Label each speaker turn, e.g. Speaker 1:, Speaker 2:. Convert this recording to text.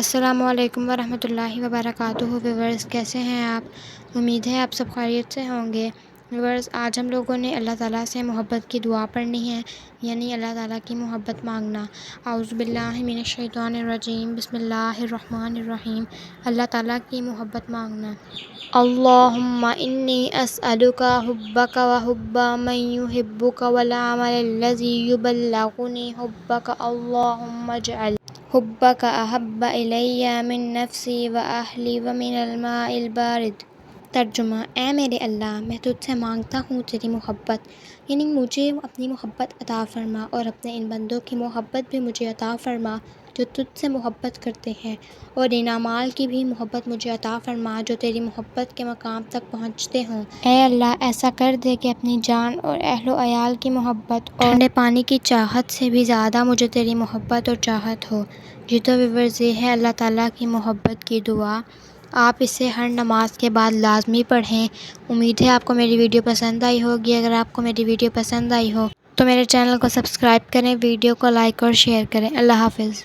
Speaker 1: السلام علیکم ورحمۃ اللہ وبرکاتہ۔ ویورز کیسے ہیں آپ؟ امید ہے آپ سب خیریت سے ہوں گے۔ ویورز آج ہم لوگوں نے اللہ تعالیٰ سے محبت کی دعا پڑھنی ہے، یعنی اللہ تعالیٰ کی محبت مانگنا۔ اعوذ باللہ من الشیطان الرجیم، بسم اللہ الرحمن الرحیم۔ اللہ تعالیٰ کی محبت مانگنا۔ اللہم انی اسألک حبک وحب من یحبک والعمل الذی یبلغنی حبک، اللہم اجعل حبک احب الی من نفسی واہلی ومن الماء البارد۔ ترجمہ: اے میرے اللہ، میں تجھ سے مانگتا ہوں تیری محبت، یعنی مجھے اپنی محبت عطا فرما، اور اپنے ان بندوں کی محبت بھی مجھے عطا فرما جو تجھ سے محبت کرتے ہیں، اور ان اعمال کی بھی محبت مجھے عطا فرما جو تیری محبت کے مقام تک پہنچتے ہوں۔ اے اللہ، ایسا کر دے کہ اپنی جان اور اہل و عیال کی محبت اور ٹھنڈے پانی کی چاہت سے بھی زیادہ مجھے تیری محبت اور چاہت ہو۔ جی تو ویورز، یہ ہے اللہ تعالیٰ کی محبت کی دعا۔ آپ اسے ہر نماز کے بعد لازمی پڑھیں۔ امید ہے آپ کو میری ویڈیو پسند آئی ہوگی۔ اگر آپ کو میری ویڈیو پسند آئی ہو تو میرے چینل کو سبسکرائب کریں، ویڈیو کو لائک اور شیئر کریں۔ اللہ حافظ۔